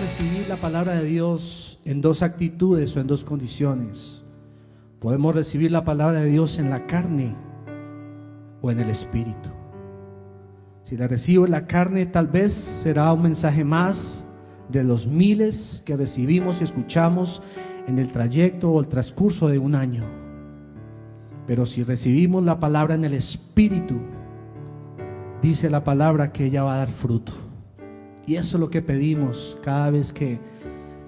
recibir la palabra de Dios en dos actitudes o en dos condiciones. Podemos recibir la palabra de Dios en la carne o en el espíritu. Si la recibo en la carne, tal vez será un mensaje más de los miles que recibimos y escuchamos en el trayecto o el transcurso de un año. Pero si recibimos la palabra en el espíritu, dice la palabra que ella va a dar fruto. Y eso es lo que pedimos cada vez que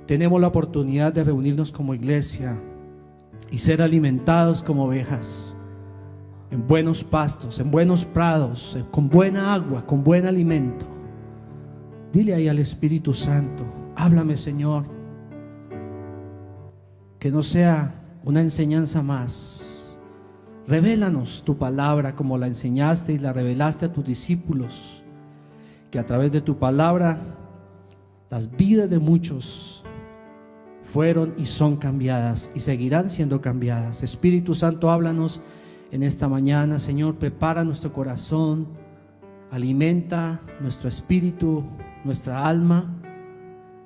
tenemos la oportunidad de reunirnos como iglesia y ser alimentados como ovejas en buenos pastos, en buenos prados, con buena agua, con buen alimento. Dile ahí al Espíritu Santo: háblame, Señor, que no sea una enseñanza más. Revélanos tu palabra como la enseñaste y la revelaste a tus discípulos, que a través de tu palabra las vidas de muchos fueron y son cambiadas y seguirán siendo cambiadas. Espíritu Santo, háblanos en esta mañana, Señor. Prepara nuestro corazón, alimenta nuestro espíritu, nuestra alma,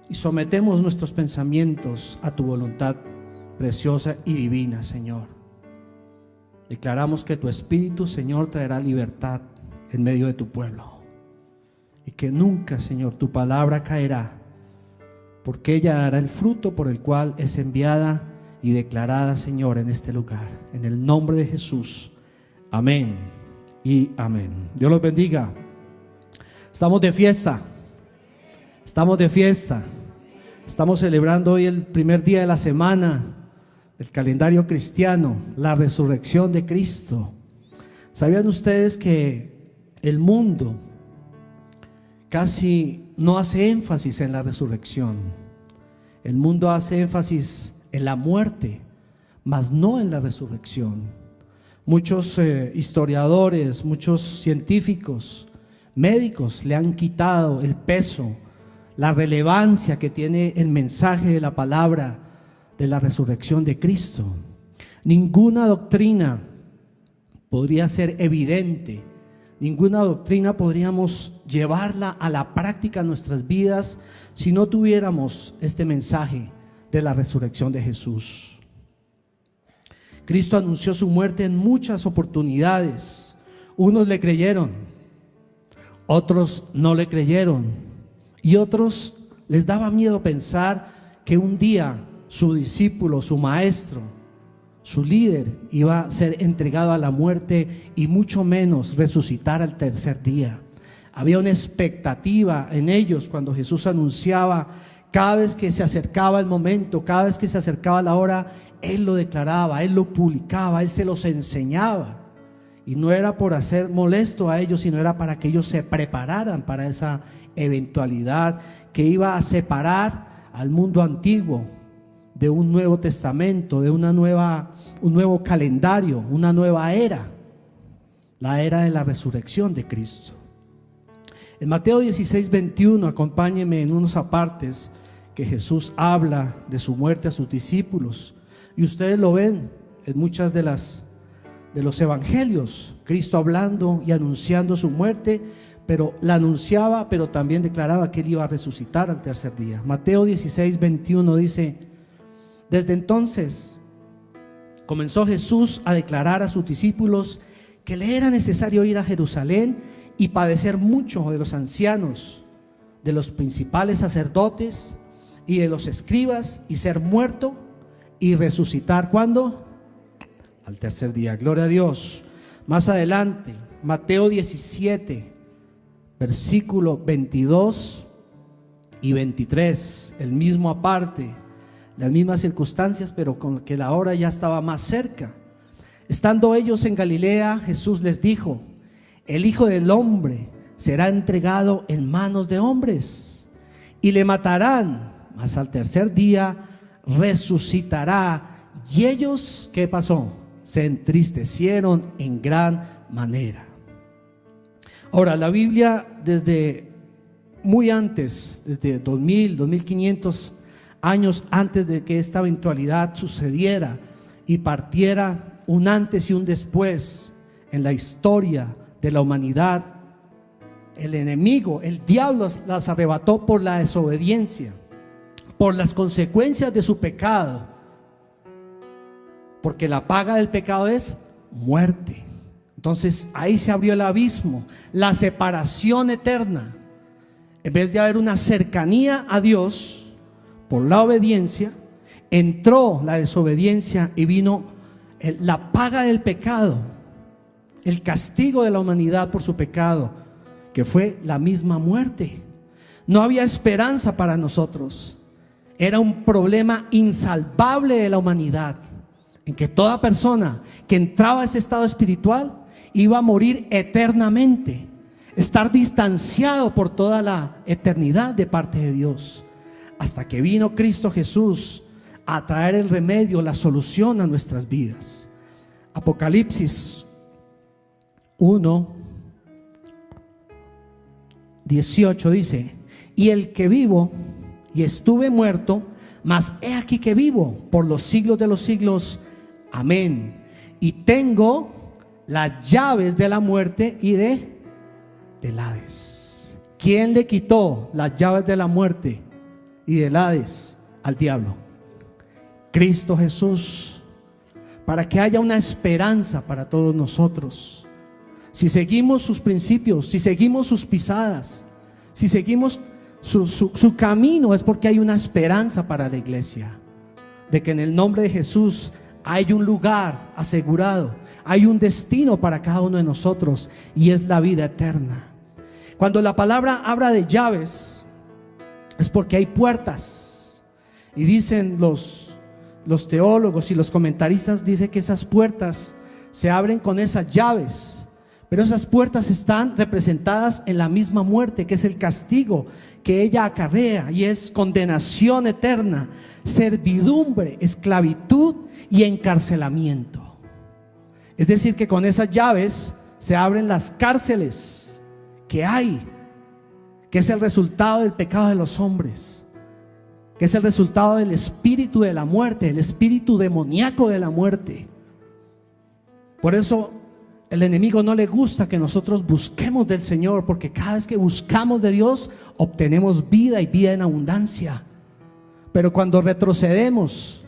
y sometemos nuestros pensamientos a tu voluntad preciosa y divina, Señor. Declaramos que tu Espíritu, Señor, traerá libertad en medio de tu pueblo, y que nunca, Señor, tu palabra caerá, porque ella dará el fruto por el cual es enviada y declarada, Señor, en este lugar. En el nombre de Jesús, amén y amén. Dios los bendiga. Estamos de fiesta. Estamos de fiesta. Estamos celebrando hoy el primer día de la semana del calendario cristiano, la resurrección de Cristo. ¿Sabían ustedes que el mundo casi no hace énfasis en la resurrección? El mundo hace énfasis en la muerte, mas no en la resurrección. Muchos historiadores, muchos científicos, médicos le han quitado el peso, la relevancia que tiene el mensaje de la palabra de la resurrección de Cristo. Ninguna doctrina podría ser evidente, ninguna doctrina podríamos llevarla a la práctica en nuestras vidas si no tuviéramos este mensaje de la resurrección de Jesús. Cristo anunció su muerte en muchas oportunidades. Unos le creyeron, otros no le creyeron, y otros les daba miedo pensar que un día su discípulo, su maestro, su líder iba a ser entregado a la muerte y mucho menos resucitar al tercer día. Había una expectativa en ellos cuando Jesús anunciaba. Cada vez que se acercaba el momento, cada vez que se acercaba la hora, Él lo declaraba, Él lo publicaba, Él se los enseñaba. Y no era por hacer molesto a ellos, sino era para que ellos se prepararan para esa eventualidad que iba a separar al mundo antiguo de un nuevo testamento, de un nuevo calendario, una nueva era, la era de la resurrección de Cristo. En Mateo 16:21, acompáñenme en unos apartes que Jesús habla de su muerte a sus discípulos, y ustedes lo ven en muchas de los evangelios, Cristo hablando y anunciando su muerte, pero la anunciaba, pero también declaraba que Él iba a resucitar al tercer día. Mateo 16:21 dice: desde entonces comenzó Jesús a declarar a sus discípulos que le era necesario ir a Jerusalén y padecer mucho de los ancianos, de los principales sacerdotes y de los escribas, y ser muerto y resucitar. ¿Cuándo? Al tercer día. Gloria a Dios. Más adelante, Mateo 17, versículo 22 y 23, el mismo aparte, las mismas circunstancias, pero con que la hora ya estaba más cerca. Estando ellos en Galilea, Jesús les dijo: el Hijo del Hombre será entregado en manos de hombres y le matarán, mas al tercer día resucitará. Y ellos, ¿qué pasó? Se entristecieron en gran manera. Ahora, la Biblia desde muy antes, desde 2500 años antes de que esta eventualidad sucediera y partiera un antes y un después en la historia de la humanidad, el enemigo, el diablo, las arrebató por la desobediencia. por las consecuencias de su pecado, porque la paga del pecado es muerte. Entonces ahí se abrió el abismo, la separación eterna. En vez de haber una cercanía a Dios por la obediencia, entró la desobediencia y vino la paga del pecado, el castigo de la humanidad por su pecado, que fue la misma muerte. No había esperanza para nosotros. Era un problema insalvable de la humanidad, en que toda persona que entraba a ese estado espiritual iba a morir eternamente, estar distanciado por toda la eternidad de parte de Dios, hasta que vino Cristo Jesús a traer el remedio, la solución a nuestras vidas. Apocalipsis 1:18 dice: y el que vivo y estuve muerto, mas he aquí que vivo por los siglos de los siglos. Amén. Y tengo las llaves de la muerte y del Hades. ¿Quién le quitó las llaves de la muerte y del Hades al diablo? Cristo Jesús, para que haya una esperanza para todos nosotros. Si seguimos sus principios, si seguimos sus pisadas, si seguimos su camino, es porque hay una esperanza para la iglesia, de que en el nombre de Jesús hay un lugar asegurado, hay un destino para cada uno de nosotros, y es la vida eterna. Cuando la palabra habla de llaves, es porque hay puertas, y dicen los teólogos y los comentaristas, dicen que esas puertas se abren con esas llaves, pero esas puertas están representadas en la misma muerte, que es el castigo que ella acarrea, y es condenación eterna, servidumbre, esclavitud y encarcelamiento. Es decir, que con esas llaves se abren las cárceles que hay, que es el resultado del pecado de los hombres, que es el resultado del espíritu de la muerte, el espíritu demoníaco de la muerte. Por eso el enemigo no le gusta que nosotros busquemos del Señor, porque cada vez que buscamos de Dios obtenemos vida y vida en abundancia. Pero cuando retrocedemos,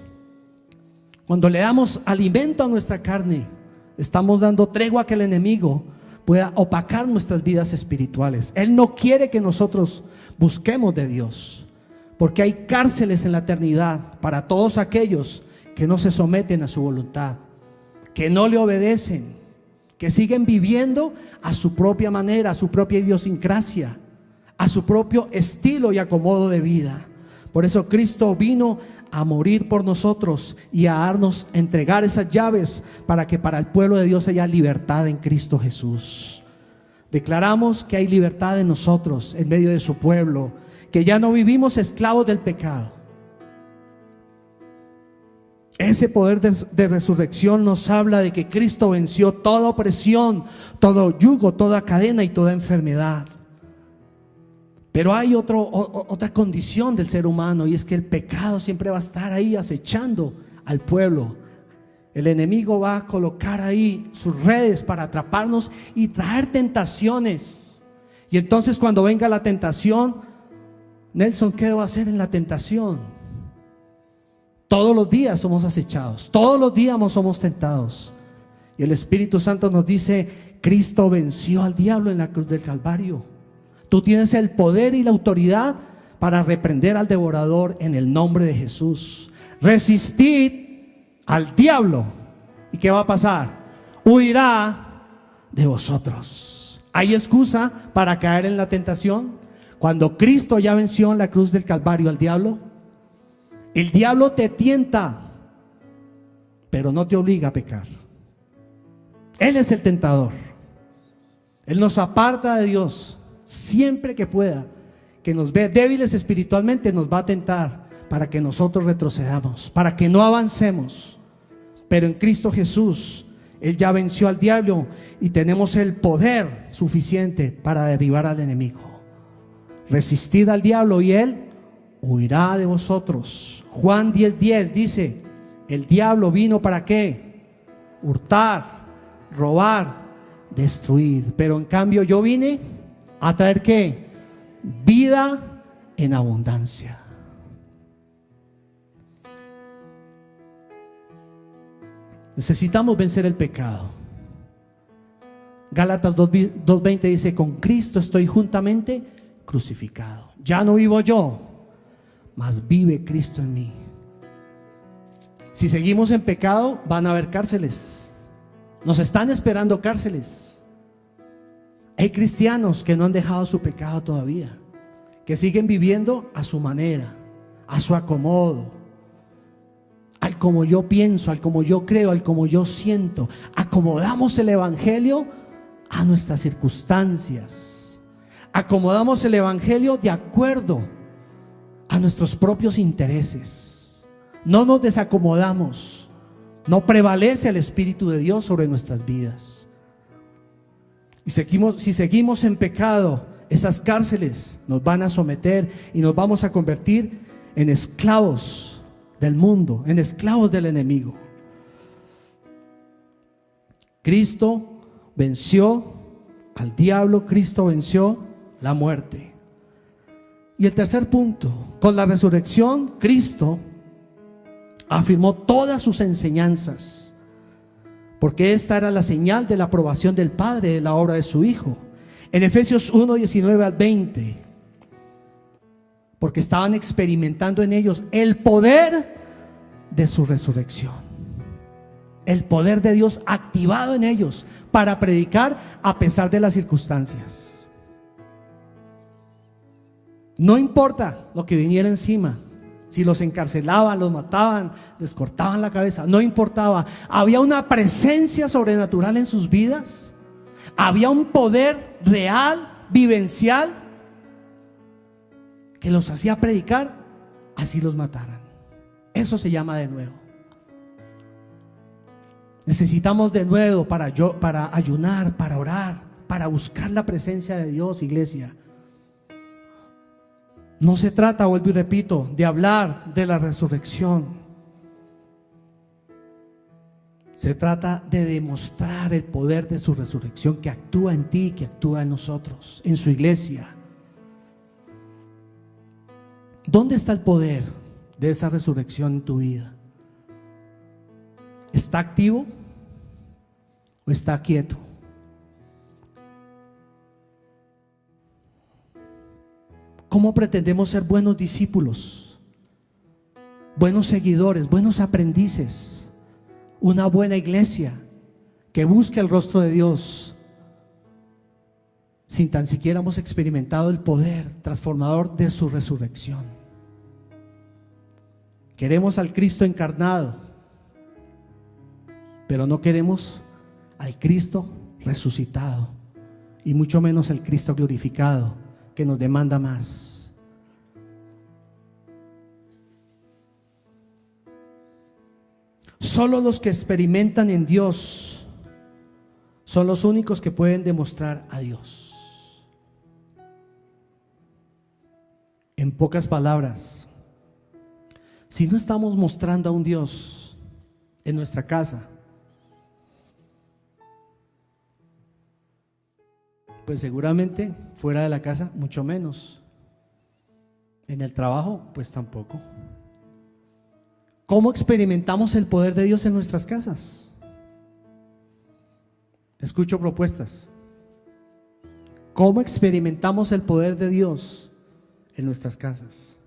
cuando le damos alimento a nuestra carne, estamos dando tregua a que el enemigo pueda opacar nuestras vidas espirituales. Él no quiere que nosotros busquemos de Dios, porque hay cárceles en la eternidad para todos aquellos que no se someten a su voluntad, que no le obedecen, que siguen viviendo a su propia manera, a su propia idiosincrasia, a su propio estilo y acomodo de vida. Por eso Cristo vino a morir por nosotros y a darnos, a entregar esas llaves para que para el pueblo de Dios haya libertad en Cristo Jesús. Declaramos que hay libertad en nosotros, en medio de su pueblo, que ya no vivimos esclavos del pecado. Ese poder de resurrección nos habla de que Cristo venció toda opresión, todo yugo, toda cadena y toda enfermedad. Pero hay otra condición del ser humano, y es que el pecado siempre va a estar ahí acechando al pueblo. El enemigo va a colocar ahí sus redes para atraparnos y traer tentaciones. Y entonces cuando venga la tentación, Nelson, ¿qué debo hacer en la tentación? Todos los días somos acechados, todos los días somos tentados. Y el Espíritu Santo nos dice: Cristo venció al diablo en la cruz del Calvario. Tú tienes el poder y la autoridad para reprender al devorador en el nombre de Jesús. Resistid al diablo, ¿y qué va a pasar? Huirá de vosotros. ¿Hay excusa para caer en la tentación? Cuando Cristo ya venció en la cruz del Calvario al diablo. El diablo te tienta, pero no te obliga a pecar. Él es el tentador. Él nos aparta de Dios siempre que pueda, que nos ve débiles espiritualmente, nos va a tentar para que nosotros retrocedamos, para que no avancemos. Pero en Cristo Jesús, Él ya venció al diablo y tenemos el poder suficiente para derribar al enemigo. Resistid al diablo y Él huirá de vosotros. Juan 10:10 dice: el diablo vino ¿para qué? Hurtar, robar, destruir. Pero en cambio yo vine a traer ¿qué? Vida en abundancia. Necesitamos vencer el pecado. Gálatas 2:20 dice: con Cristo estoy juntamente crucificado. Ya no vivo yo, mas vive Cristo en mí. Si seguimos en pecado, van a haber cárceles. Nos están esperando cárceles. Hay cristianos que no han dejado su pecado todavía, que siguen viviendo a su manera, a su acomodo, al como yo pienso, al como yo creo, al como yo siento. Acomodamos el evangelio a nuestras circunstancias. Acomodamos el evangelio de acuerdo a nuestros propios intereses. No nos desacomodamos. No prevalece el Espíritu de Dios sobre nuestras vidas. Y si seguimos en pecado, esas cárceles nos van a someter y nos vamos a convertir en esclavos del mundo, en esclavos del enemigo. Cristo venció al diablo, Cristo venció la muerte. Y el tercer punto: con la resurrección, Cristo afirmó todas sus enseñanzas, porque esta era la señal de la aprobación del Padre de la obra de su Hijo. En Efesios 1:19-20, porque estaban experimentando en ellos el poder de su resurrección, el poder de Dios activado en ellos para predicar a pesar de las circunstancias. No importa lo que viniera encima, si los encarcelaban, los mataban, les cortaban la cabeza, no importaba. Había una presencia sobrenatural en sus vidas. Había un poder real, vivencial, que los hacía predicar, así los mataran. Eso se llama de nuevo. Necesitamos de nuevo para ayunar, para orar, para buscar la presencia de Dios, iglesia. No se trata, vuelvo y repito, de hablar de la resurrección. Se trata de demostrar el poder de su resurrección que actúa en ti, que actúa en nosotros, en su iglesia. ¿Dónde está el poder de esa resurrección en tu vida? ¿Está activo o está quieto? ¿Cómo pretendemos ser buenos discípulos, buenos seguidores, buenos aprendices, una buena iglesia que busque el rostro de Dios, sin tan siquiera hemos experimentado el poder transformador de su resurrección? Queremos al Cristo encarnado, pero no queremos al Cristo resucitado, y mucho menos al Cristo glorificado, que nos demanda más. Solo los que experimentan en Dios son los únicos que pueden demostrar a Dios. En pocas palabras, si no estamos mostrando a un Dios en nuestra casa, pues seguramente fuera de la casa mucho menos. En el trabajo, pues tampoco. ¿Cómo experimentamos el poder de Dios en nuestras casas? Escucho propuestas. ¿Cómo experimentamos el poder de Dios en nuestras casas?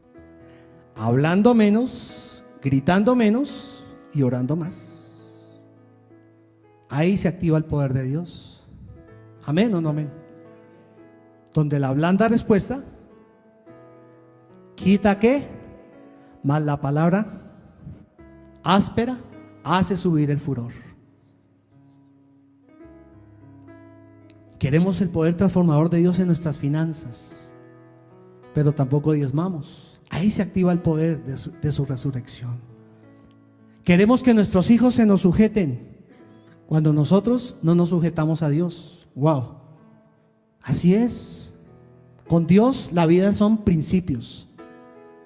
Hablando menos, gritando menos y orando más. Ahí se activa el poder de Dios. ¿Amén o no amén? Donde la blanda respuesta quita ¿qué? Más la palabra áspera hace subir el furor. Queremos el poder transformador de Dios en nuestras finanzas, pero tampoco diezmamos. Ahí se activa el poder de su resurrección. Queremos que nuestros hijos se nos sujeten cuando nosotros no nos sujetamos a Dios. Wow. Así es. Con Dios la vida son principios.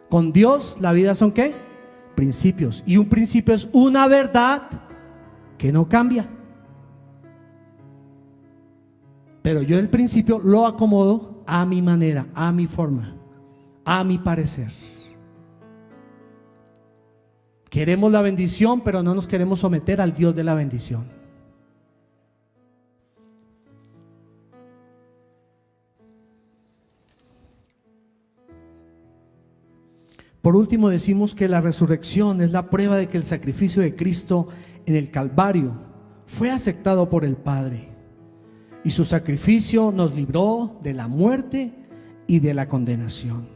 Con Dios la vida son ¿qué? Principios. Y un principio es una verdad que no cambia. Pero yo el principio lo acomodo a mi manera, a mi forma, a mi parecer. Queremos la bendición, pero no nos queremos someter al Dios de la bendición. Por último, decimos que la resurrección es la prueba de que el sacrificio de Cristo en el Calvario fue aceptado por el Padre, y su sacrificio nos libró de la muerte y de la condenación.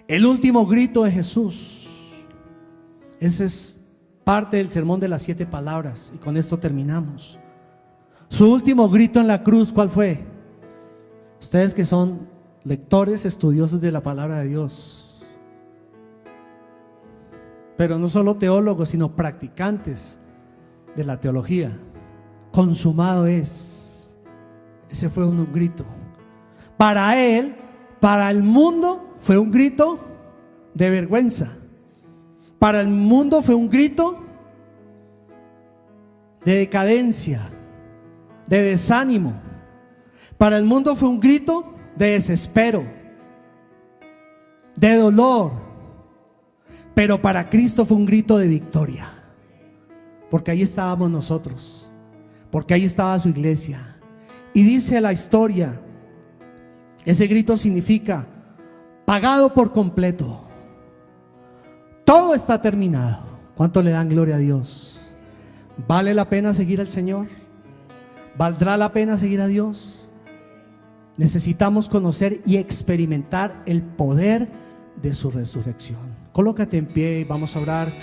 El último grito de Jesús, ese es parte del sermón de las 7 palabras, y con esto terminamos. Su último grito en la cruz, ¿cuál fue? Ustedes que son lectores, estudiosos de la palabra de Dios, pero no solo teólogos, sino practicantes de la teología. Consumado es. Ese fue un grito. Para él, para el mundo, fue un grito de vergüenza. Para el mundo fue un grito de decadencia, de desánimo. Para el mundo fue un grito de desespero, de dolor. Pero para Cristo fue un grito de victoria, porque ahí estábamos nosotros, porque ahí estaba su iglesia. Y dice la historia, ese grito significa pagado por completo, todo está terminado. ¿Cuánto le dan gloria a Dios? ¿Vale la pena seguir al Señor? ¿Valdrá la pena seguir a Dios? Necesitamos conocer y experimentar el poder de su resurrección. Colócate en pie y vamos a orar.